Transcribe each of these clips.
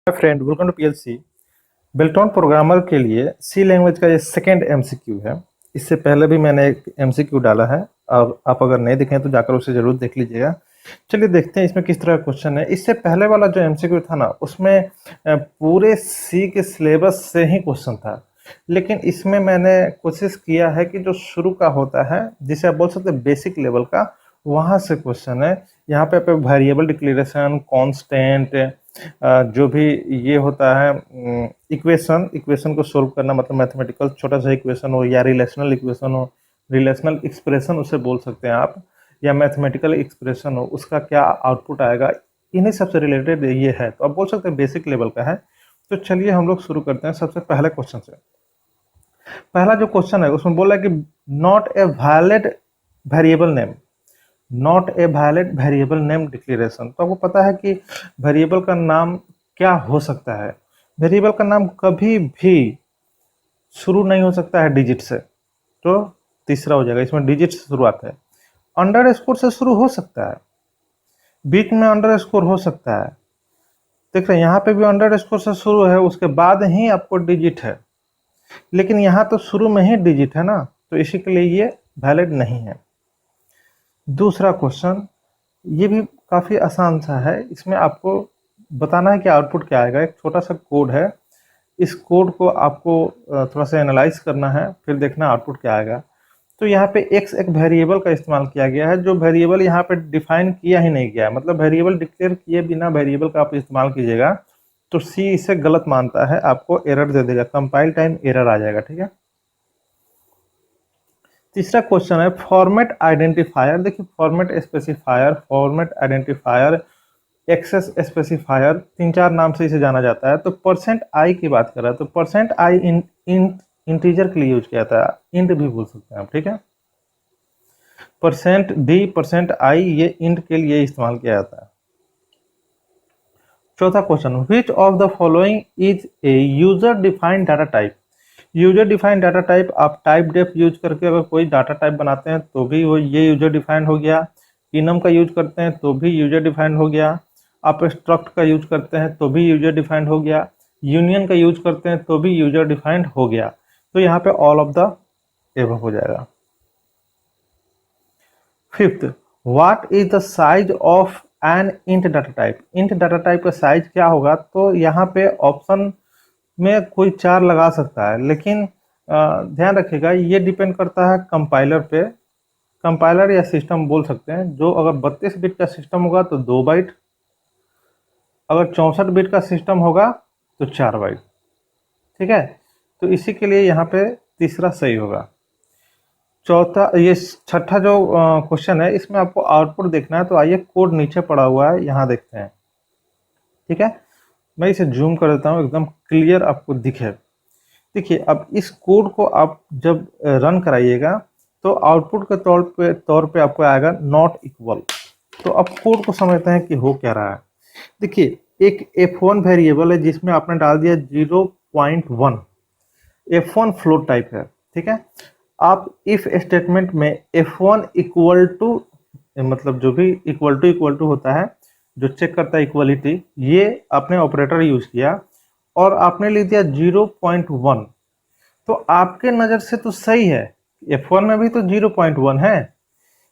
Hi friend, welcome to PLC. बिल्टॉन programmer के लिए सी लैंग्वेज का ये सेकेंड एमसीक्यू है। इससे पहले भी मैंने एक एमसीक्यू डाला है। अब आप अगर नहीं देखें तो जाकर उसे जरूर देख लीजिएगा। चलिए देखते हैं इसमें किस तरह का क्वेश्चन है। इससे पहले वाला जो एमसीक्यू था ना, उसमें पूरे सी के सिलेबस से ही क्वेश्चन था। लेकिन इसमें मैंने कोशिश किया है कि जो शुरू का होता है, जिसे आप बोल सकते हैं बेसिक लेवल का, वहाँ से क्वेश्चन है। यहाँ पे वेरिएबल डिक्लेरेशन, कांस्टेंट, जो भी ये होता है, इक्वेशन इक्वेशन को सोल्व करना, मतलब मैथमेटिकल छोटा सा इक्वेशन हो या रिलेशनल इक्वेशन हो, रिलेशनल एक्सप्रेशन उसे बोल सकते हैं आप, या मैथमेटिकल एक्सप्रेशन हो, उसका क्या आउटपुट आएगा, इन्हीं सबसे रिलेटेड ये है। तो आप बोल सकते हैं बेसिक लेवल का है। तो चलिए हम लोग शुरू करते हैं सबसे पहले क्वेश्चन से। पहला जो क्वेश्चन है उसमें बोला कि not a valid variable name, not a valid variable name declaration. तो आपको पता है कि वेरिएबल का नाम क्या हो सकता है। वेरिएबल का नाम कभी भी शुरू नहीं हो सकता है डिजिट से, तो तीसरा हो जाएगा। इसमें डिजिट से शुरुआत है। अंडर स्कोर से शुरू हो सकता है, बीच में अंडर स्कोर हो सकता है। देख रहे हैं यहाँ पे भी अंडर स्कोर से शुरू है, उसके बाद ही आपको डिजिट है। लेकिन यहाँ तो शुरू में ही डिजिट है ना, तो इसी के लिए ये वैलिड नहीं है। दूसरा क्वेश्चन, ये भी काफ़ी आसान सा है। इसमें आपको बताना है कि आउटपुट क्या आएगा। एक छोटा सा कोड है, इस कोड को आपको थोड़ा सा एनालाइज करना है, फिर देखना आउटपुट क्या आएगा। तो यहाँ पे x एक वेरिएबल का इस्तेमाल किया गया है, जो वेरिएबल यहाँ पे डिफाइन किया ही नहीं गया है। मतलब वेरिएबल डिक्लेयर किए बिना वेरिएबल का आप इस्तेमाल कीजिएगा तो सी इसे गलत मानता है, आपको एरर दे देगा, कंपाइल टाइम एरर आ जाएगा। ठीक है। तीसरा क्वेश्चन है फॉर्मेट आइडेंटिफायर। देखिए format specifier, format identifier, access specifier, तीन चार नाम से इसे जाना जाता है। तो परसेंट आई की बात कर रहा है, तो परसेंट आई इंटीजर के लिए यूज किया था, इंट भी बोल सकते हैं आप। ठीक है। परसेंट डी, परसेंट आई, ये इंट के लिए इस्तेमाल किया जाता है। चौथा question, which of the following is a user defined data type. User defined data type, आप टाइप डेफ यूज करके अगर कोई डाटा टाइप बनाते हैं तो भी वो ये यूजर डिफाइंड हो गया। इनम का यूज करते हैं तो भी यूजर डिफाइंड हो गया। आप स्ट्रक्ट का यूज करते हैं तो भी यूजर डिफाइंड हो गया। यूनियन का यूज करते हैं तो भी यूजर डिफाइंड हो गया। तो यहाँ पे ऑल ऑफ द एबव हो जाएगा। Fifth, what is the size of an int data type. Int data type का साइज क्या होगा। तो यहाँ पे ऑप्शन में कोई चार लगा सकता है, लेकिन ध्यान रखिएगा ये डिपेंड करता है कंपाइलर पे। कंपाइलर या सिस्टम बोल सकते हैं। जो अगर 32 बिट का सिस्टम होगा तो 2 बाइट, अगर 64 बिट का सिस्टम होगा तो 4 बाइट। ठीक है। तो इसी के लिए यहाँ पे तीसरा सही होगा। चौथा, ये छठा जो क्वेश्चन है, इसमें आपको आउटपुट देखना है। तो आइए, कोड नीचे पड़ा हुआ है, यहाँ देखते हैं। ठीक है। मैं इसे जूम कर देता हूँ, एकदम क्लियर आपको दिखे। देखिए अब इस कोड को आप जब रन कराइएगा तो आउटपुट के तौर पे आपको आएगा नॉट इक्वल। तो अब कोड को समझते हैं कि हो क्या रहा है। देखिए एक f1 वेरिएबल है जिसमें आपने डाल दिया 0.1। f1 फ्लोट टाइप है। ठीक है। आप इफ स्टेटमेंट में f1 इक्वल टू, मतलब जो भी इक्वल टू होता है, जो चेक करता है इक्वलिटी, ये आपने ऑपरेटर यूज किया और आपने लिख दिया 0.1। तो आपके नज़र से तो सही है, F1 में भी तो 0.1 है,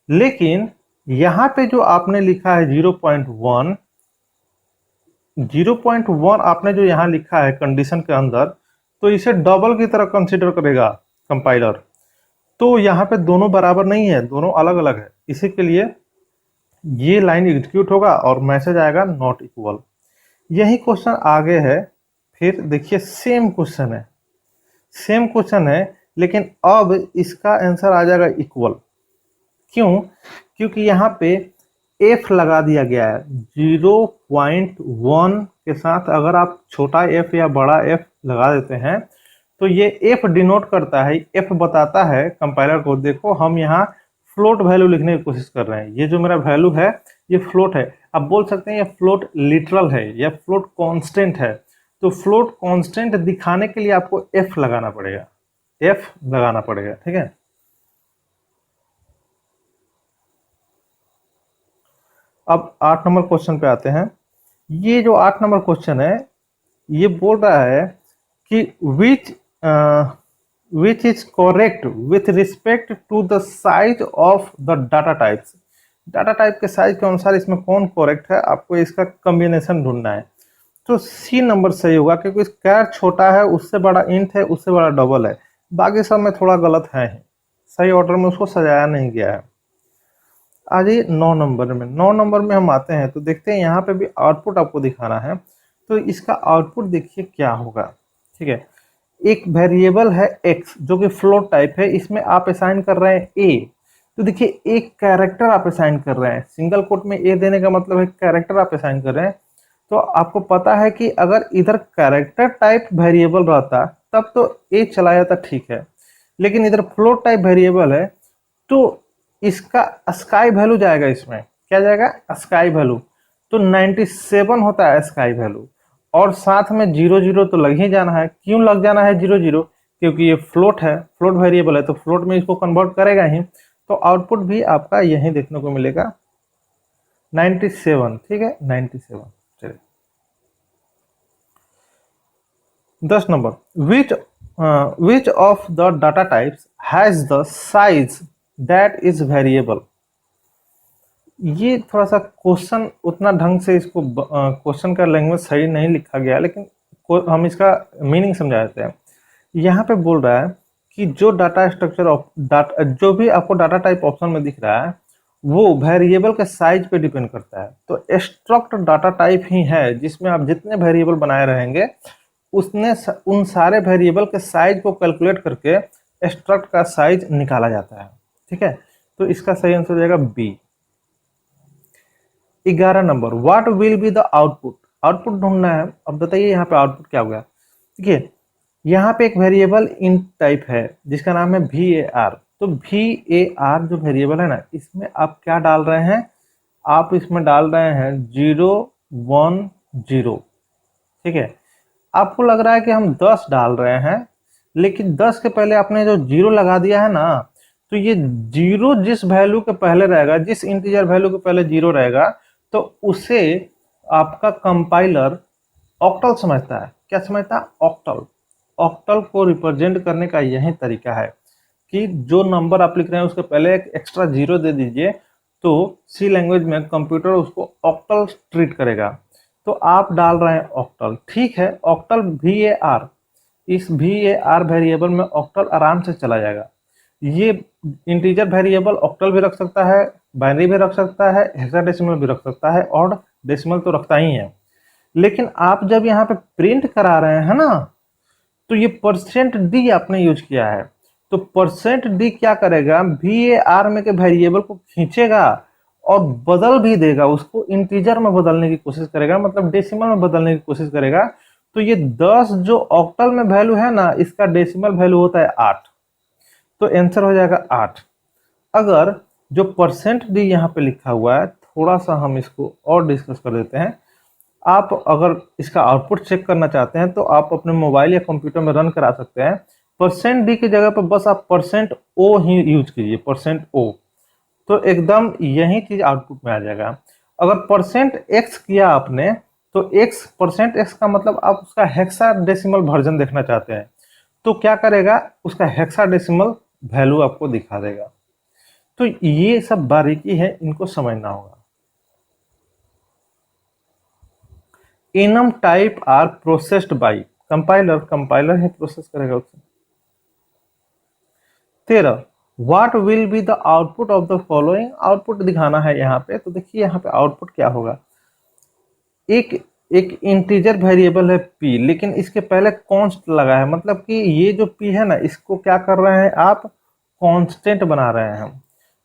लेकिन यहाँ पे जो आपने लिखा है 0.1, 0.1 आपने जो यहाँ लिखा है कंडीशन के अंदर, तो इसे डबल की तरह कंसीडर करेगा कंपाइलर। तो यहाँ पे दोनों बराबर नहीं है, दोनों अलग अलग है। इसी के लिए ये लाइन एग्जीक्यूट होगा और मैसेज आएगा नॉट इक्वल। यही क्वेश्चन आगे है। फिर देखिए सेम क्वेश्चन है, सेम क्वेश्चन है, लेकिन अब इसका आंसर आ जाएगा इक्वल। क्यों? क्योंकि यहाँ पे एफ लगा दिया गया है 0.1 के साथ। अगर आप छोटा एफ या बड़ा एफ लगा देते हैं तो ये एफ डिनोट करता है, एफ बताता है कंपाइलर को, देखो हम यहाँ फ्लोट वैल्यू लिखने की कोशिश कर रहे हैं, ये जो मेरा वैल्यू है ये फ्लोट है। आप बोल सकते हैं ये फ्लोट लिटरल है या फ्लोट कांस्टेंट है। तो फ्लोट कांस्टेंट दिखाने के लिए आपको एफ लगाना पड़ेगा, एफ लगाना पड़ेगा। ठीक है। अब 8 नंबर क्वेश्चन पे आते हैं। ये जो 8 नंबर क्वेश्चन है, ये बोल रहा है कि which is correct with respect to the size of the data types. Data type के साइज के अनुसार इसमें कौन करेक्ट है, आपको इसका कॉम्बिनेशन ढूंढना है। तो सी नंबर सही होगा, क्योंकि कैर छोटा है, उससे बड़ा इंट है, उससे बड़ा डबल है, बाकी सब में थोड़ा गलत है ही, सही ऑर्डर में उसको सजाया नहीं गया है। आ जाइए 9 नंबर में। 9 नंबर में हम आते हैं तो देखते हैं यहाँ पे भी आउटपुट आपको दिखाना है। तो इसका आउटपुट देखिए क्या होगा। ठीक है, एक वेरिएबल है x जो कि फ्लोट टाइप है, इसमें आप असाइन कर रहे हैं a। तो देखिए एक कैरेक्टर आप असाइन कर रहे हैं, सिंगल कोट में a देने का मतलब है कैरेक्टर आप असाइन कर रहे हैं। तो आपको पता है कि अगर इधर कैरेक्टर टाइप वेरिएबल रहता तब तो a चला जाता, ठीक है, लेकिन इधर फ्लोट टाइप वेरिएबल है तो इसका स्काई वैल्यू जाएगा, इसमें क्या जाएगा, स्काई वैल्यू। तो 97 होता है स्काई वैल्यू, और साथ में 00 तो लग ही जाना है। क्यों लग जाना है 00? क्योंकि ये फ्लोट है, फ्लोट वेरिएबल है, तो फ्लोट में इसको कन्वर्ट करेगा ही। तो आउटपुट भी आपका यही देखने को मिलेगा 97। ठीक है, 97। चलिए 10 number, which of the data types has the size that is variable. ये थोड़ा सा क्वेश्चन उतना ढंग से इसको क्वेश्चन का लैंग्वेज सही नहीं लिखा गया, लेकिन हम इसका मीनिंग समझा देते हैं। यहाँ पे बोल रहा है कि जो डाटा स्ट्रक्चर ऑफ डाटा, जो भी आपको डाटा टाइप ऑप्शन में दिख रहा है वो वेरिएबल के साइज पे डिपेंड करता है। तो स्ट्रक्ट डाटा टाइप ही है जिसमें आप जितने वेरिएबल बनाए रहेंगे उसने उन सारे वेरिएबल के साइज को कैलकुलेट करके स्ट्रक्ट का साइज निकाला जाता है। ठीक है, तो इसका सही आंसर हो जाएगा B. 11 number, what will be the output. Output ढूंढना है। अब बताइए यहाँ पे आउटपुट क्या होगा। देखिए यहाँ पे एक वेरिएबल इंट टाइप है जिसका नाम है var। तो var जो वेरिएबल है ना, इसमें आप क्या डाल रहे हैं, आप इसमें डाल रहे हैं 0 1 0। ठीक है, आपको लग रहा है कि हम 10 डाल रहे हैं, लेकिन 10 के पहले आपने जो 0 लगा दिया है ना, तो ये 0 जिस वैल्यू के पहले रहेगा, जिस इंटीजर वैल्यू के पहले 0 रहेगा, तो उसे आपका कंपाइलर ऑक्टल समझता है। क्या समझता है? ऑक्टल। ऑक्टल को रिप्रेजेंट करने का यही तरीका है कि जो नंबर आप लिख रहे हैं उसके पहले एक एक्स्ट्रा 0 दे दीजिए, तो सी लैंग्वेज में कंप्यूटर उसको ऑक्टल ट्रीट करेगा। तो आप डाल रहे हैं ऑक्टल, ठीक है, ऑक्टल var। इस var वेरिएबल में ऑक्टल आराम से चला जाएगा। ये इंटीजर वेरिएबल ऑक्टल भी रख सकता है, बाइनरी भी रख सकता है, हेक्साडेसिमल भी रख सकता है, और डेसिमल तो रखता ही है। लेकिन आप जब यहाँ पे प्रिंट करा रहे हैं ना, तो ये %d आपने यूज किया है। तो %d क्या करेगा, var में के वेरिएबल को खींचेगा और बदल भी देगा, उसको इंटीजर में बदलने की कोशिश करेगा, मतलब डेसिमल में बदलने की कोशिश करेगा। तो ये 10 जो ऑक्टल में वैल्यू है ना, इसका डेसिमल वैल्यू होता है 8। तो आंसर हो जाएगा 8। अगर जो %d यहाँ पे लिखा हुआ है, थोड़ा सा हम इसको और डिस्कस कर देते हैं। आप अगर इसका आउटपुट चेक करना चाहते हैं तो आप अपने मोबाइल या कंप्यूटर में रन करा सकते हैं। %d की जगह पर बस आप %o ही यूज कीजिए, %o, तो एकदम यही चीज आउटपुट में आ जाएगा। अगर %x किया आपने, तो %x का मतलब आप उसका हेक्साडेसिमल वर्जन देखना चाहते हैं, तो क्या करेगा, उसका हेक्साडेसिमल वैल्यू आपको दिखा देगा। तो ये सब बारीकी है, इनको समझना होगा। enum type are processed by compiler, compiler ही प्रोसेस करेगा उसे। 13, what will be the output of the following. Output दिखाना है यहाँ पे। तो देखिए यहाँ पे आउटपुट क्या होगा, एक इंटीजर वेरिएबल है p, लेकिन इसके पहले कॉन्स्ट लगा है, मतलब कि ये जो p है ना, इसको क्या कर रहे हैं आप, कांस्टेंट बना रहे हैं।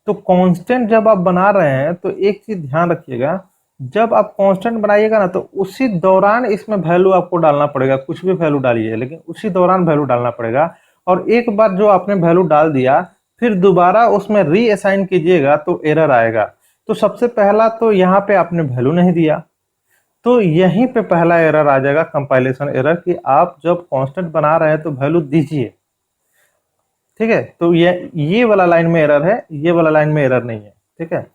तो कांस्टेंट जब आप बना रहे हैं तो एक चीज ध्यान रखिएगा, जब आप कांस्टेंट बनाइएगा ना, तो उसी दौरान इसमें वैल्यू आपको डालना पड़ेगा। कुछ भी वैल्यू डालिए, लेकिन उसी दौरान वैल्यू डालना पड़ेगा। और एक बार जो आपने वैल्यू डाल दिया, फिर दोबारा उसमें रीअसाइन कीजिएगा तो एरर आएगा। तो सबसे पहला तो यहाँ पे आपने वैल्यू नहीं दिया, तो यहीं पे पहला एरर आ जाएगा, कंपाइलेशन एरर, कि आप जब कांस्टेंट बना रहे हैं तो वैल्यू दीजिए। ठीक है, तो ये वाला लाइन में एरर है, ये वाला लाइन में एरर नहीं है। ठीक है,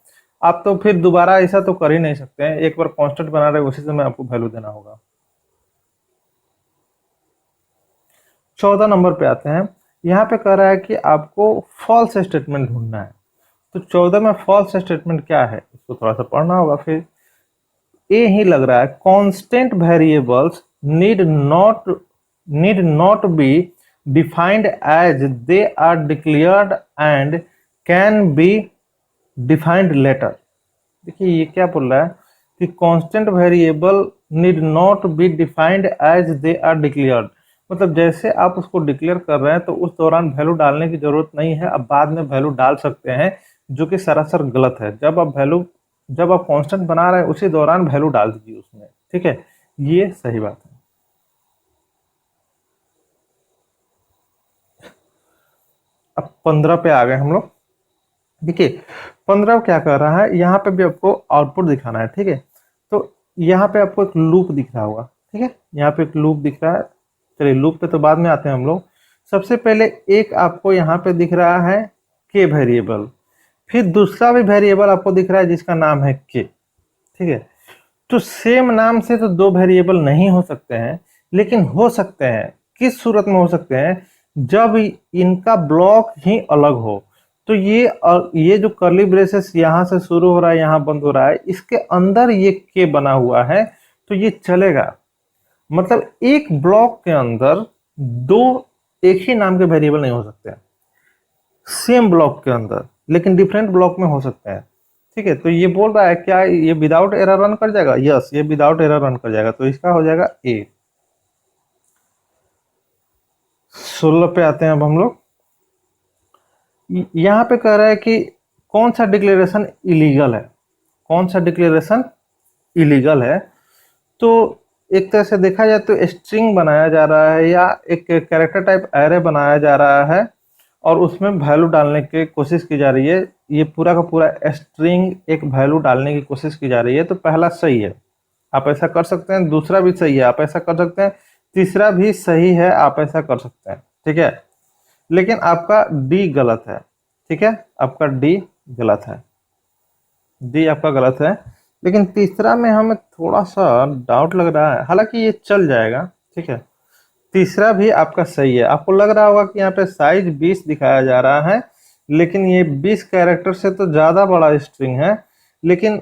आप तो फिर दोबारा ऐसा तो कर ही नहीं सकते हैं, एक बार कांस्टेंट बना रहे उसी समय आपको वैल्यू देना होगा। 14 नंबर पे आते हैं। यहाँ पे कह रहा है कि आपको फॉल्स स्टेटमेंट ढूंढना है। तो 14 में फॉल्स स्टेटमेंट क्या है, इसको थोड़ा सा पढ़ना होगा। फिर ए ही लग रहा है, constant variables need not be defined as they are declared and can be defined later. देखिए ये क्या बोल रहा है कि constant variable need not be defined as they are declared, मतलब जैसे आप उसको डिक्लेयर कर रहे हैं तो उस दौरान वैल्यू डालने की जरूरत नहीं है, अब बाद में वैल्यू डाल सकते हैं, जो कि सरासर गलत है। जब आप कांस्टेंट बना रहे हैं उसी दौरान वैल्यू डाल दीजिए उसमें, ठीक है, ये सही बात है। अब 15 पे आ गए हम लोग। देखिए 15 क्या कर रहा है, यहाँ पे भी आपको आउटपुट दिखाना है, ठीक है। तो यहाँ पे आपको एक लूप दिख रहा होगा, ठीक है, यहाँ पे एक लूप दिख रहा है। चलिए लूप पे तो बाद में आते हैं हम लोग। सबसे पहले एक आपको यहाँ पे दिख रहा है के वेरिएबल, फिर दूसरा भी वेरिएबल आपको दिख रहा है जिसका नाम है के, ठीक है। तो सेम नाम से तो दो वेरिएबल नहीं हो सकते हैं, लेकिन हो सकते हैं। किस सूरत में हो सकते हैं, जब इनका ब्लॉक ही अलग हो। तो ये जो कर्ली ब्रेसेस यहाँ से शुरू हो रहा है यहाँ बंद हो रहा है, इसके अंदर ये के बना हुआ है, तो ये चलेगा। मतलब एक ब्लॉक के अंदर दो एक ही नाम के वेरिएबल नहीं हो सकते, सेम ब्लॉक के अंदर, लेकिन डिफरेंट ब्लॉक में हो सकते हैं, ठीक है। तो ये बोल रहा है क्या ये विदाउट एरर रन कर जाएगा, यस ये विदाउट एरर रन कर जाएगा, तो इसका हो जाएगा ए। 16 पे आते हैं अब हम लोग। यहाँ पे कह रहा है कि कौन सा डिक्लेरेशन इलीगल है, कौन सा डिक्लेरेशन इलीगल है। तो एक तरह से देखा जाए तो स्ट्रिंग बनाया जा रहा है या एक कैरेक्टर टाइप एरे बनाया जा रहा है और उसमें वैल्यू डालने की कोशिश की जा रही है। ये पूरा का पूरा स्ट्रिंग एक वैल्यू डालने की कोशिश की जा रही है। तो पहला सही है, आप ऐसा कर सकते हैं। दूसरा भी सही है, आप ऐसा कर सकते हैं। तीसरा भी सही है, आप ऐसा कर सकते हैं, ठीक है। लेकिन आपका डी गलत है, ठीक है, आपका डी गलत है, डी आपका गलत है। लेकिन तीसरा में हमें थोड़ा सा डाउट लग रहा है, हालांकि ये चल जाएगा, ठीक है। तीसरा भी आपका सही है। आपको लग रहा होगा कि यहाँ पे साइज 20 दिखाया जा रहा है, लेकिन ये 20 कैरेक्टर से तो ज़्यादा बड़ा स्ट्रिंग है। लेकिन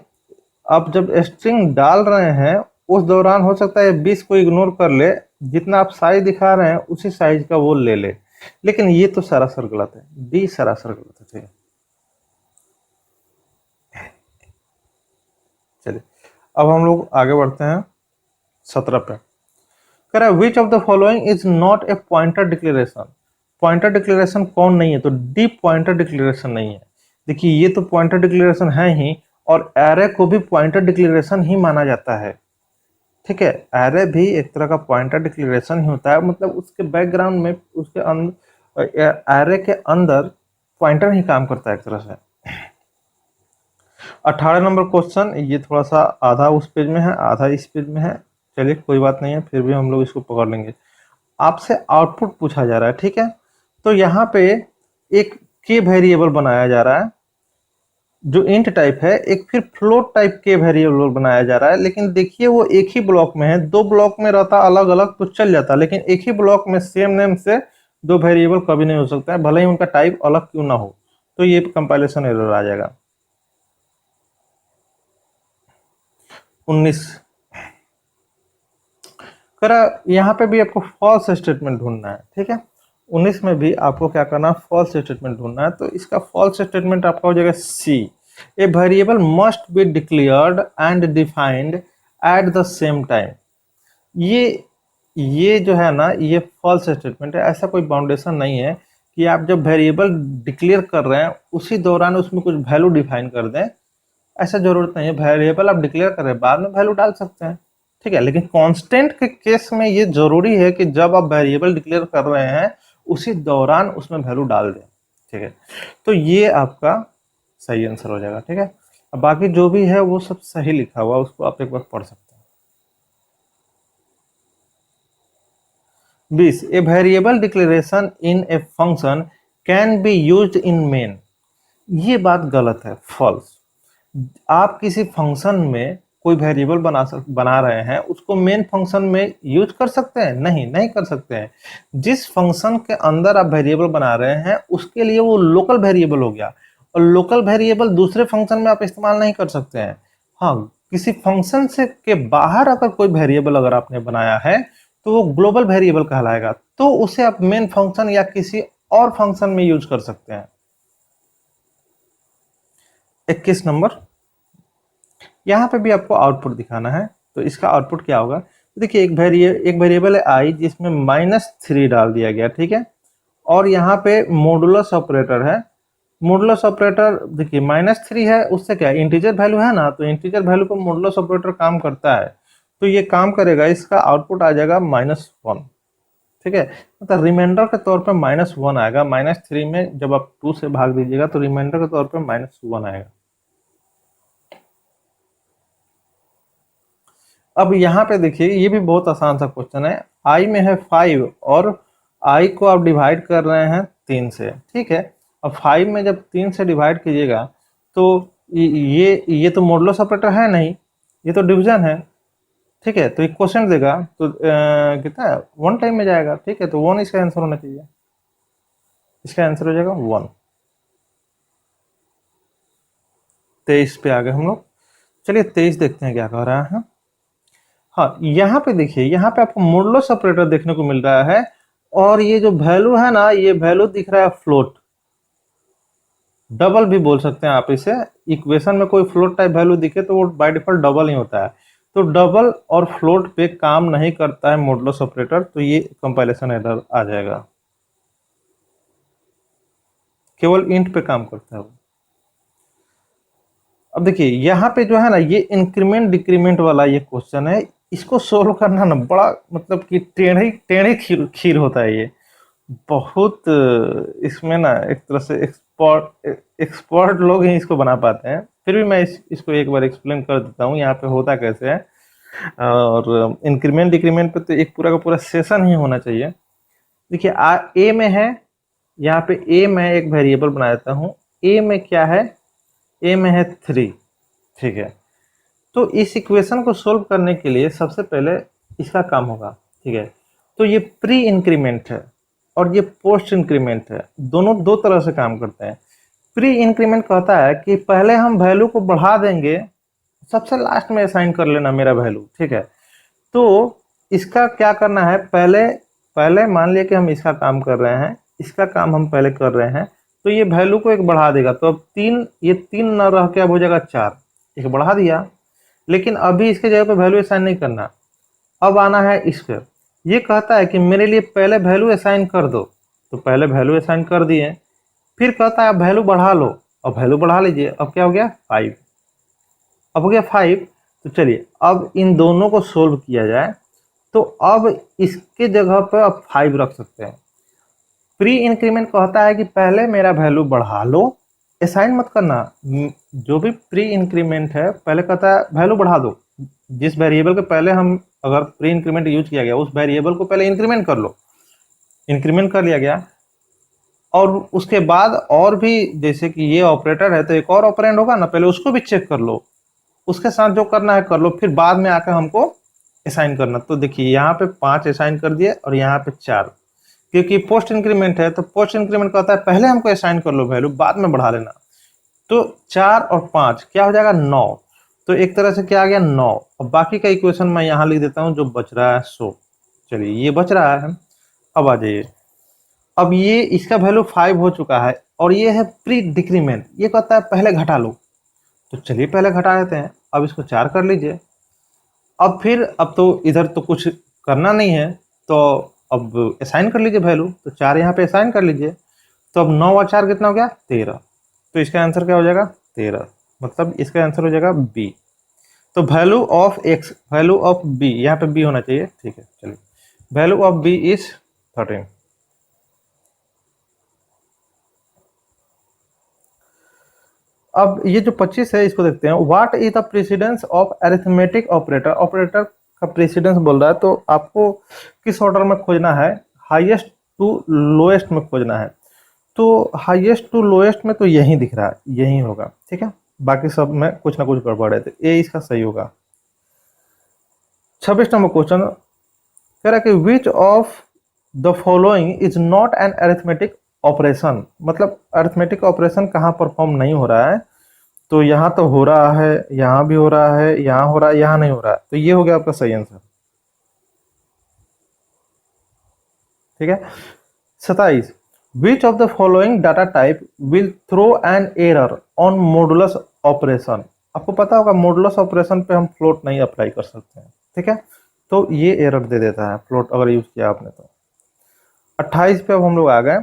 आप जब स्ट्रिंग डाल रहे हैं उस दौरान हो सकता है 20 को इग्नोर कर ले, जितना आप साइज दिखा रहे हैं उसी साइज का वो ले ले। लेकिन ये तो सरासर गलत है, डी सरासर गलत है, ठीक है। चलिए अब हम लोग आगे बढ़ते हैं 17 पे। कह रहा है विच of the following is not A pointer declaration. Pointer declaration कौन नहीं है, तो डी पॉइंटर डिक्लेरेशन नहीं है। देखिए ये तो पॉइंटर डिक्लेरेशन है ही, और एरे को भी पॉइंटर डिक्लेरेशन ही माना जाता है, ठीक है। एरे भी एक तरह का पॉइंटर डिक्लेरेशन ही होता है, मतलब उसके बैकग्राउंड में उसके अंदर एरे के अंदर पॉइंटर ही काम करता है एक तरह से। 18 नंबर क्वेश्चन, ये थोड़ा सा आधा उस पेज में है आधा इस पेज में है। चलिए कोई बात नहीं है, फिर भी हम लोग इसको पकड़ लेंगे। आपसे आउटपुट पूछा जा रहा है, ठीक है। तो यहाँ पे एक के वेरिएबल बनाया जा रहा है जो इंट टाइप है, एक फिर फ्लोट टाइप के वेरिएबल बनाया जा रहा है। लेकिन देखिए वो एक ही ब्लॉक में है, दो ब्लॉक में रहता अलग अलग तो चल जाता, लेकिन एक ही ब्लॉक में सेम नेम से दो वेरिएबल कभी नहीं हो सकता है, भले ही उनका टाइप अलग क्यों ना हो। तो ये कंपाइलेशन एरर आ जाएगा। 19 करा, यहाँ पे भी आपको फॉल्स स्टेटमेंट ढूंढना है, ठीक है। 19 में भी आपको क्या करना है, फॉल्स स्टेटमेंट ढूंढना है। तो इसका फॉल्स स्टेटमेंट आपका हो जाएगा C, a variable must be declared and defined at the same time. ये जो है ना, ये फॉल्स स्टेटमेंट है। ऐसा कोई बाउंडेशन नहीं है कि आप जब वेरिएबल डिक्लेयर कर रहे हैं उसी दौरान उसमें कुछ वैल्यू डिफाइन कर दें, ऐसा जरूरत नहीं है। वेरिएबल आप डिक्लेयर कर रहे हैं, बाद में वैल्यू डाल सकते हैं, ठीक है। लेकिन कांस्टेंट के केस में ये जरूरी है कि जब आप वेरिएबल डिक्लेयर कर रहे हैं उसी दौरान उसमें वैल्यू डाल दें, ठीक है। तो ये आपका सही आंसर हो जाएगा, ठीक है। अब बाकी जो भी है वो सब सही लिखा हुआ, उसको आप एक बार पढ़ सकते हैं। 20 a variable declaration in a function can be used in main. ये बात गलत है, फॉल्स। आप किसी फंक्शन में कोई वेरिएबल बना रहे हैं उसको मेन फंक्शन में यूज कर सकते हैं? नहीं, नहीं कर सकते हैं। जिस फंक्शन के अंदर आप वेरिएबल बना रहे हैं उसके लिए वो लोकल वेरिएबल हो गया, और लोकल वेरिएबल दूसरे फंक्शन में आप इस्तेमाल नहीं कर सकते हैं। हाँ, किसी फंक्शन से के बाहर अगर कोई वेरिएबल अगर आपने बनाया है तो वो ग्लोबल वेरिएबल कहलाएगा, तो उसे आप मेन फंक्शन या किसी और फंक्शन में यूज कर सकते हैं। 21 नंबर, यहाँ पे भी आपको आउटपुट दिखाना है, तो इसका आउटपुट क्या होगा? तो देखिए एक वेरिएबल है आई जिसमें -3 डाल दिया गया, ठीक है, और यहाँ पे मॉडुलस ऑपरेटर है। मॉडुलस ऑपरेटर देखिए -3 है, उससे क्या इंटीजर वैल्यू है ना, तो इंटीजर वैल्यू पर मॉडुलस ऑपरेटर काम करता है, तो ये काम करेगा, इसका आउटपुट आ जाएगा -1, ठीक है, मतलब रिमाइंडर के तौर पे -1 आएगा। -3 में जब आप 2 से भाग दीजिएगा तो रिमाइंडर के तौर पे -1 आएगा। अब यहाँ पे देखिए ये भी बहुत आसान सा क्वेश्चन है। आई में है 5 और आई को आप डिवाइड कर रहे हैं 3 से, ठीक है। अब 5 में जब 3 से डिवाइड कीजिएगा तो ये तो मॉडुलस ऑपरेटर है नहीं, ये तो डिवीजन है, ठीक है। तो एक क्वेश्चन देगा तो कितना है, 1 टाइम में जाएगा, ठीक है, तो 1 इसका आंसर होना चाहिए, इसका आंसर हो जाएगा 1। 23 पे आ गए हम लोग। चलिए 23 देखते हैं क्या कह रहा है। हाँ, यहाँ पे देखिए, यहाँ पे आपको मॉडुलस ऑपरेटर देखने को मिल रहा है, और ये जो वैल्यू है ना, ये वैल्यू दिख रहा है फ्लोट, डबल भी बोल सकते हैं आप इसे। इक्वेशन में कोई फ्लोट टाइप वैल्यू दिखे तो वो बाय डिफॉल्ट डबल ही होता है, तो डबल और फ्लोट पे काम नहीं करता है मॉडुलस ऑपरेटर, तो ये कंपाइलेशन एरर आ जाएगा, केवल इंट पे काम करता है वो। अब देखिए यहाँ पे जो है ना, ये इंक्रीमेंट डिक्रीमेंट वाला ये क्वेश्चन है, इसको सोल्व करना ना बड़ा मतलब कि टेढ़े टेढ़े खीर होता है ये, बहुत इसमें ना एक तरह से एक्सपर्ट लोग ही इसको बना पाते हैं। फिर भी मैं इसको एक बार एक्सप्लेन कर देता हूँ यहाँ पे होता कैसे है। और इंक्रीमेंट डिक्रीमेंट पे तो एक पूरा का पूरा सेशन ही होना चाहिए। देखिए ए में है, यहाँ पे ए में एक वेरिएबल बना देता हूँ, ए में क्या है, ए में है 3, ठीक है। तो इस इक्वेशन को सोल्व करने के लिए सबसे पहले इसका काम होगा, ठीक है। तो ये प्री इंक्रीमेंट है और ये पोस्ट इंक्रीमेंट है, दोनों दो तरह से काम करते हैं। प्री इंक्रीमेंट कहता है कि पहले हम वैल्यू को बढ़ा देंगे, सबसे लास्ट में असाइन कर लेना मेरा वैल्यू, ठीक है। तो इसका क्या करना है, पहले पहले मान लिया कि हम इसका काम कर रहे हैं, इसका काम हम पहले कर रहे हैं, तो ये वैल्यू को एक बढ़ा देगा, तो अब 3, ये 3 न रह के अब हो जाएगा 4, एक बढ़ा दिया, लेकिन अभी इसके जगह पे वैल्यू असाइन नहीं करना। अब आना है इस पर, ये कहता है कि मेरे लिए पहले वैल्यू असाइन कर दो, तो पहले वैल्यू असाइन कर दिए, फिर कहता है वैल्यू बढ़ा लो, अब वैल्यू बढ़ा लीजिए, अब क्या हो गया 5, अब हो गया 5। तो चलिए अब इन दोनों को सोल्व किया जाए, तो अब इसके जगह पर अब 5 रख सकते हैं। प्री इंक्रीमेंट कहता है कि पहले मेरा वैल्यू बढ़ा लो, असाइन मत करना। जो भी प्री इंक्रीमेंट है पहले कहता है वैल्यू बढ़ा दो, जिस वेरिएबल के पहले हम अगर प्री इंक्रीमेंट यूज किया गया उस वेरिएबल को पहले इंक्रीमेंट कर लो, इंक्रीमेंट कर लिया गया, और उसके बाद और भी जैसे कि ये ऑपरेटर है तो एक और ऑपरेंड होगा ना, पहले उसको भी चेक कर लो, उसके साथ जो करना है कर लो, फिर बाद में आकर हमको असाइन करना। तो देखिए यहाँ पे 5 असाइन कर दिए और यहाँ पे 4, क्योंकि पोस्ट इंक्रीमेंट है तो पोस्ट इंक्रीमेंट कहता है पहले हमको असाइन कर लो वैल्यू, बाद में बढ़ा लेना। तो 4 और 5 क्या हो जाएगा 9, तो एक तरह से क्या आ गया 9। अब बाकी का इक्वेशन मैं यहाँ लिख देता हूँ जो बच रहा है 100। चलिए ये बच रहा है, अब आ जाइए, अब ये इसका वैल्यू 5 हो चुका है और ये है प्री डिक्रीमेंट, ये कहता है पहले घटा लो, तो चलिए पहले घटा देते हैं, अब इसको 4 कर लीजिए। अब फिर अब तो इधर तो कुछ करना नहीं है, तो अब असाइन कर लीजिए वैल्यू, तो 4 यहाँ पे असाइन कर लीजिए, तो अब 9 और 4 कितना हो गया 13, तो इसका आंसर क्या हो जाएगा 13, मतलब इसका आंसर हो जाएगा बी। तो value of X, value of B, यहाँ पे बी होना चाहिए, ठीक है। चलिए वैल्यू ऑफ बी इज 13। अब ये जो 25 है इसको देखते हैं, what is the precedence of arithmetic operator, operator का प्रेसिडेंस बोल रहा है, तो आपको किस ऑर्डर में खोजना है, हाईएस्ट टू लोएस्ट में खोजना है। तो हाईएस्ट टू लोएस्ट में तो यही दिख रहा है, यही होगा, ठीक है, बाकी सब में कुछ ना कुछ गड़बड़ है, तो ए इसका सही होगा। 26 नंबर क्वेश्चन कह रहा है कि विच of the following is not an arithmetic operation, मतलब अरिथमेटिक ऑपरेशन कहाँ परफॉर्म नहीं हो रहा है। तो यहाँ तो हो रहा है, यहाँ भी हो रहा है, यहाँ हो रहा है, यहाँ नहीं हो रहा है, तो ये हो गया आपका सही आंसर। ठीक है। 27 which of the following data type will throw an error on modulus operation. आपको पता होगा मॉडुलस ऑपरेशन पे हम फ्लोट नहीं अप्लाई कर सकते हैं। ठीक है, तो ये एरर दे देता है फ्लोट अगर यूज किया आपने तो। 28 पे अब हम लोग आ गए।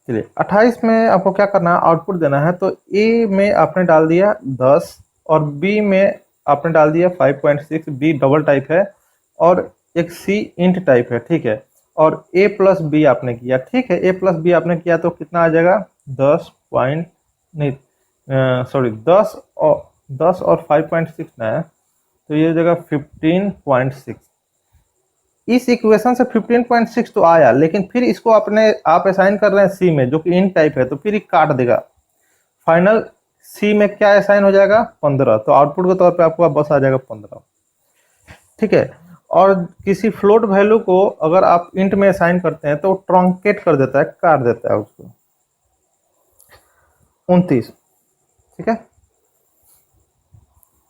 चलिए 28 में आपको क्या करना है, आउटपुट देना है। तो ए में आपने डाल दिया 10 और बी में आपने डाल दिया 5.6, बी डबल टाइप है और एक सी इंट टाइप है। ठीक है, और ए प्लस बी आपने किया। ठीक है, ए प्लस बी आपने किया तो कितना आ जाएगा 10 पॉइंट नहीं सॉरी 10 और 5.6 ना है तो ये हो जाएगा 15.6। इस इक्वेशन से 15.6 तो आया, लेकिन फिर इसको आप असाइन कर रहे हैं सी में जो कि इन टाइप है, तो फिर ये काट देगा। फाइनल सी में क्या असाइन हो जाएगा 15, तो आउटपुट के तौर पे आपको बस आ जाएगा 15। ठीक है, और किसी फ्लोट वैल्यू को अगर आप इंट में असाइन करते हैं तो ट्रंकेट कर देता है, काट देता है उसको। 29। ठीक है,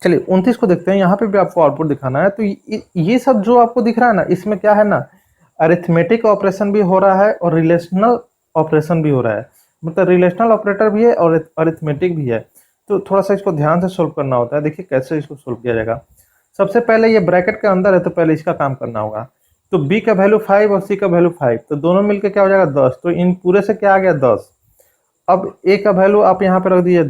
चलिए 29 को देखते हैं। यहाँ पे भी आपको आउटपुट दिखाना है। तो ये सब जो आपको दिख रहा है ना, इसमें क्या है ना, अरिथमेटिक ऑपरेशन भी हो रहा है और रिलेशनल ऑपरेशन भी हो रहा है। मतलब रिलेशनल ऑपरेटर भी है और अरिथमेटिक भी है। तो थोड़ा सा इसको ध्यान से सोल्व करना होता है। देखिए कैसे इसको सोल्व किया जाएगा। सबसे पहले ये ब्रैकेट के अंदर है तो पहले इसका काम करना होगा। तो बी का वैल्यू 5 और सी का वैल्यू 5, तो दोनों मिलकर क्या हो जाएगा 10। तो इन पूरे से क्या आ गया 10। अब ए का वैल्यू आप यहाँ पे रख दीजिए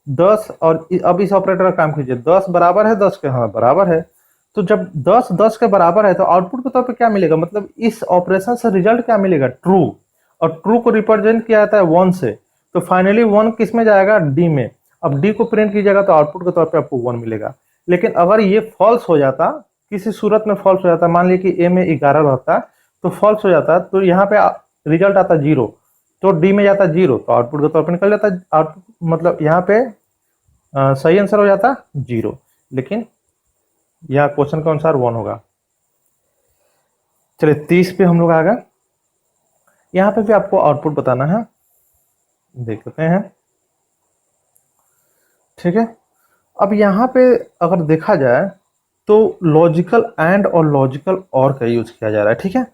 10 और अब इस ऑपरेटर का काम कीजिए। 10 बराबर है 10 के, हाँ बराबर है। तो जब 10 10 के बराबर है तो आउटपुट के तौर पे क्या मिलेगा, मतलब इस ऑपरेशन से रिजल्ट क्या मिलेगा, ट्रू। और ट्रू को रिप्रेजेंट किया जाता है 1 से, तो फाइनली 1 किस में जाएगा, डी में। अब डी को प्रिंट कीजिएगा तो आउटपुट के तौर पे आपको 1 मिलेगा। लेकिन अगर ये फॉल्स हो जाता, किसी सूरत में फॉल्स हो जाता, मान लीजिए कि ए में 11 रहता तो फॉल्स हो जाता, तो यहाँ पे रिजल्ट आता 0, तो डी में जाता 0, तो आउटपुट के तौर पर निकल जाता आउटपुट, मतलब यहाँ पे सही आंसर हो जाता 0, लेकिन यहाँ क्वेश्चन के अनुसार 1 होगा। चलिए 30 पे हम लोग आ गए। यहाँ पे भी आपको आउटपुट बताना है, देख लेते हैं। ठीक है, अब यहाँ पे अगर देखा जाए तो लॉजिकल एंड और लॉजिकल और का यूज किया जा रहा है। ठीक है,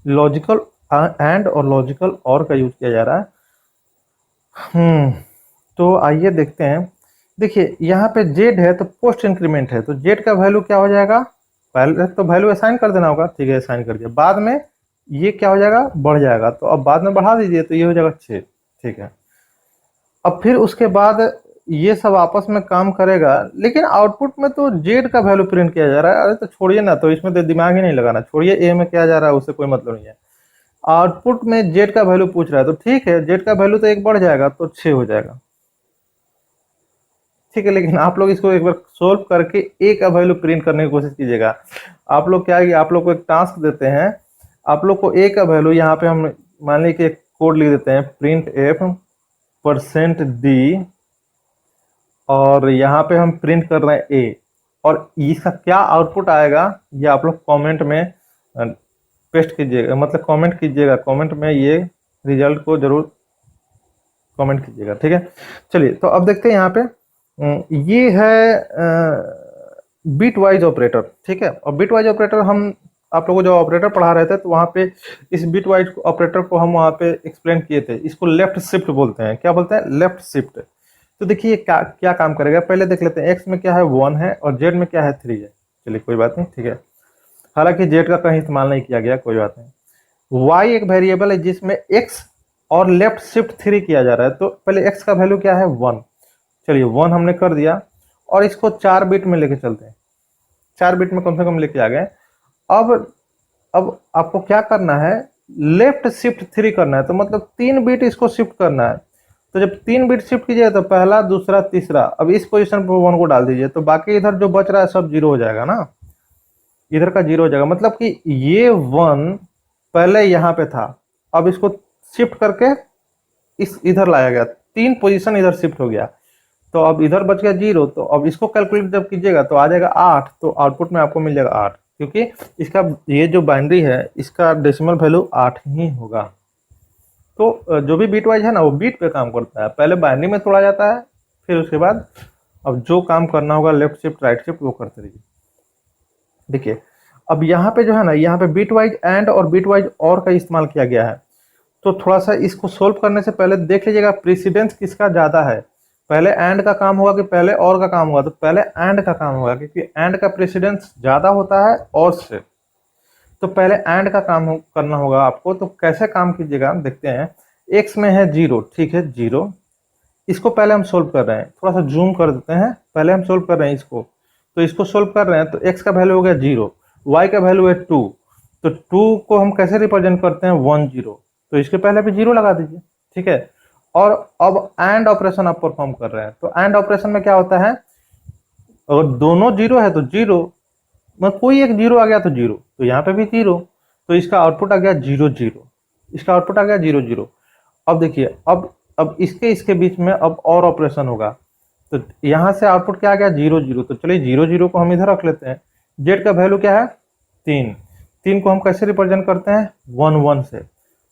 लॉजिकल एंड और लॉजिकल और का यूज किया जा रहा है। तो आइए देखते हैं। देखिए यहाँ पे जेड है तो पोस्ट इंक्रीमेंट है, तो जेड का वैल्यू क्या हो जाएगा, पहले तो वैल्यू असाइन कर देना होगा। ठीक है, असाइन कर दिया, बाद में ये क्या हो जाएगा, बढ़ जाएगा। तो अब बाद में बढ़ा दीजिए तो ये हो जाएगा 6। ठीक है, अब फिर उसके बाद ये सब आपस में काम करेगा, लेकिन आउटपुट में तो जेड का वैल्यू प्रिंट किया जा रहा है। अरे तो छोड़िए ना, तो इसमें तो दिमाग ही नहीं लगाना, छोड़िए ए में क्या जा रहा है उससे कोई मतलब नहीं है। आउटपुट में जेड का वैल्यू पूछ रहा है, तो ठीक है जेड का वैल्यू तो 1 बढ़ जाएगा तो 6 हो जाएगा। ठीक है, लेकिन आप लोग इसको एक बार सोल्व करके ए का वैल्यू प्रिंट करने की कोशिश कीजिएगा। आप लोग क्या है, आप लोग को एक टास्क देते हैं, आप लोग को ए का वैल्यू यहाँ पे हम मान लीजिए कि एक कोड लिख देते हैं, प्रिंट एफ %d, और यहाँ पे हम प्रिंट कर रहे हैं ए, और इसका क्या आउटपुट आएगा ये आप लोग कमेंट में पेस्ट कीजिएगा, मतलब कमेंट कीजिएगा, कमेंट में ये रिजल्ट को जरूर कमेंट कीजिएगा। ठीक है, चलिए तो अब देखते हैं यहाँ पे ये है बिट वाइज ऑपरेटर। ठीक है, और बिट वाइज ऑपरेटर हम आप लोगों को जो ऑपरेटर पढ़ा रहे थे तो वहाँ पे इस बिट वाइज ऑपरेटर को हम वहाँ पे एक्सप्लेन किए थे। इसको लेफ्ट शिफ्ट बोलते हैं। क्या बोलते हैं, लेफ्ट शिफ्ट। तो देखिए क्या काम करेगा, पहले देख लेते हैं। एक्स में क्या है 1 है और जेड में क्या है 3 है। चलिए कोई बात नहीं, ठीक है, हालांकि जेड का कहीं इस्तेमाल नहीं किया गया, कोई बात नहीं। वाई एक वेरिएबल है जिसमें एक्स और लेफ्ट शिफ्ट 3 किया जा रहा है। तो पहले एक्स का वैल्यू क्या है 1, चलिए 1 हमने कर दिया, और इसको 4 बिट में लेके चलते हैं। 4 बिट में कम से कम लेके आ गए। अब आपको क्या करना है, लेफ्ट शिफ्ट 3 करना है, तो मतलब 3 बिट इसको शिफ्ट करना है। तो जब 3 बिट शिफ्ट कीजिए तो पहला दूसरा तीसरा, अब इस पोजीशन पर 1 को डाल दीजिए, तो बाकी इधर जो बच रहा है सब 0 हो जाएगा ना, इधर का 0 हो जाएगा। मतलब कि ये 1 पहले यहाँ पे था, अब इसको शिफ्ट करके इस इधर लाया गया, 3 पोजीशन इधर शिफ्ट हो गया। तो अब इधर बच गया 0, तो अब इसको कैलकुलेट जब कीजिएगा तो आ जाएगा 8, तो आउटपुट में आपको मिल जाएगा 8, क्योंकि इसका ये जो बाइनरी है इसका डेसिमल वैल्यू 8 ही होगा। तो जो भी बीट वाइज है ना वो बीट पे काम करता है, पहले बाइनरी में तोड़ा जाता है, फिर उसके बाद अब जो काम करना होगा लेफ्ट शिफ्ट राइट शिफ्ट वो करते रहिए। देखिए अब यहाँ पे जो है ना, यहाँ पे बीट वाइज एंड और बीट वाइज और का इस्तेमाल किया गया है। तो थोड़ा सा इसको सोल्व करने से पहले देख लीजिएगा प्रेसिडेंस किसका ज़्यादा है, पहले एंड का काम होगा कि पहले और का काम होगा, तो पहले एंड का काम होगा, क्योंकि एंड का प्रेसिडेंस ज़्यादा होता है और से। तो पहले एंड का काम करना होगा आपको। तो कैसे काम कीजिएगा देखते हैं। एक्स में है 0, ठीक है 0, इसको पहले हम सोल्व कर रहे हैं, थोड़ा सा जूम कर देते हैं, पहले हम सोल्व कर रहे हैं इसको। तो इसको सोल्व कर रहे हैं तो x का वैल्यू हो गया 0, y का वैल्यू है 2, तो 2 को हम कैसे रिप्रेजेंट करते हैं 1 0, तो इसके पहले भी 0 लगा दीजिए, ठीक है। और अब एंड ऑपरेशन आप परफॉर्म कर रहे हैं, तो एंड ऑपरेशन में क्या होता है, अगर दोनों 0 है तो 0, मतलब कोई एक 0 आ गया तो 0, तो यहाँ पे भी 0, तो इसका आउटपुट आ गया 0 0, इसका आउटपुट आ गया 0 0। अब देखिए अब इसके बीच में अब और ऑपरेशन होगा, तो यहाँ से आउटपुट क्या आ गया 0 0, तो चलिए 0 0 को हम इधर रख लेते हैं। जेड का वैल्यू क्या है 3, 3 को हम कैसे रिप्रेजेंट करते हैं 1 1 से।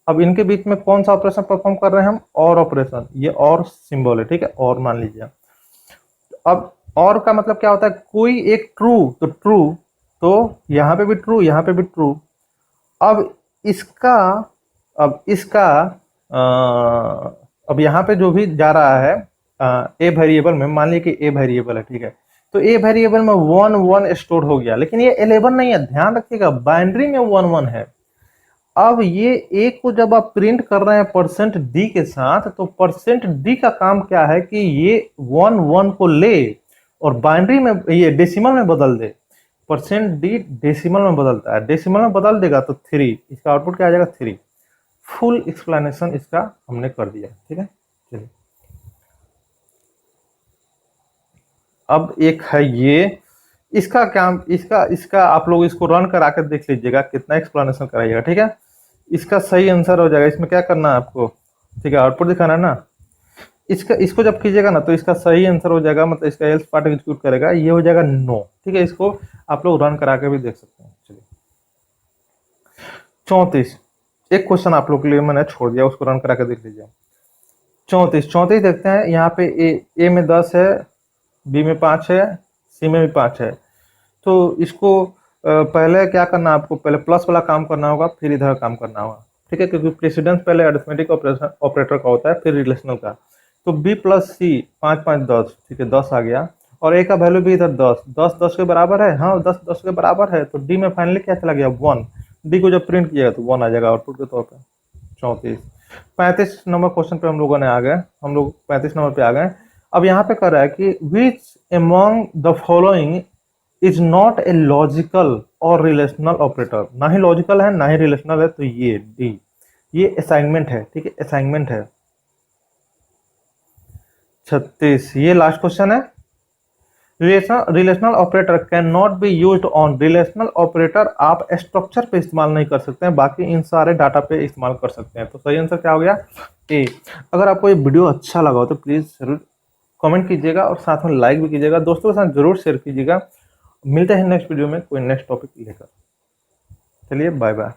अब इनके बीच में कौन सा ऑपरेशन परफॉर्म कर रहे हैं हम, और ऑपरेशन, ये और सिंबल है, ठीक है, और मान लीजिए। अब और का मतलब क्या होता है, कोई एक ट्रू, तो ट्रू, तो यहाँ पे भी ट्रू, यहाँ पे भी ट्रू। अब इसका अब इसका अब यहाँ पे जो भी जा रहा है ए वेरिएबल में, मान लीजिए कि ए वेरिएबल है, ठीक है, तो ए वेरिएबल में 1 1 स्टोर हो गया, लेकिन ये 11 नहीं है, ध्यान रखिएगा बाइनरी में 1 1 है। अब ये ए को जब आप प्रिंट कर रहे हैं परसेंट डी के साथ, तो परसेंट डी का काम क्या है कि ये 1 1 को ले और बाइनरी में ये डेसिमल में बदल दे। परसेंट डी डेसिमल में बदलता है, डेसिमल में बदल देगा तो 3, इसका आउटपुट क्या आ जाएगा 3। फुल एक्सप्लेनेशन इसका हमने कर दिया, ठीक है। चलिए अब एक है ये, इसका क्या, इसका आप लोग इसको रन करा कर देख लीजिएगा कितना एक्सप्लेनेशन कराइएगा, ठीक है। इसका सही आंसर हो जाएगा। इसमें क्या करना है आपको, ठीक है, आउटपुट दिखाना है ना, इसको जब कीजिएगा ना तो इसका सही आंसर हो जाएगा, मतलब इसका एल्स पार्ट एग्जीक्यूट करेगा, ये हो जाएगा नो, ठीक है। इसको आप लोग रन करा के भी देख सकते हैं। चलिए 34, एक क्वेश्चन आप लोग के लिए मैंने छोड़ दिया, उसको रन करा के देख लीजिए। 34 देखते हैं। यहाँ पे ए में 10 है, बी में 5 है, सी में भी 5 है। तो इसको पहले क्या करना है आपको, पहले प्लस वाला काम करना होगा, फिर इधर काम करना होगा, ठीक है, क्योंकि प्रेसिडेंस पहले अरिथमेटिक ऑपरेटर का होता है, फिर रिलेशनल का। तो b प्लस सी, 5 5 10, ठीक है, 10 आ गया, और a का वैल्यू भी इधर 10 10 10 के बराबर है, हाँ 10 10 के बराबर है, तो d में फाइनली क्या चला गया 1, d को जब प्रिंट किया तो 1 आ जाएगा आउटपुट के तौर पे। 34 35 नंबर क्वेश्चन पे हम लोगों ने आ गए, हम लोग 35 नंबर पे आ गए। अब यहाँ पे कर रहा है कि which among the following is not a logical और रिलेशनल ऑपरेटर, ना ही लॉजिकल है ना ही रिलेशनल है, तो ये डी, ये असाइनमेंट है, ठीक है, असाइनमेंट है। 36 ये लास्ट क्वेश्चन है। Relational operator can not be used on, relational operator आप स्ट्रक्चर पे इस्तेमाल नहीं कर सकते हैं, बाकी इन सारे डाटा पे इस्तेमाल कर सकते हैं। तो सही आंसर क्या हो गया ए। अगर आपको ये वीडियो अच्छा लगा हो तो प्लीज जरूर कमेंट कीजिएगा और साथ में लाइक भी कीजिएगा, दोस्तों के साथ जरूर शेयर कीजिएगा। मिलते हैं नेक्स्ट वीडियो में कोई नेक्स्ट टॉपिक लेकर। चलिए बाय बाय।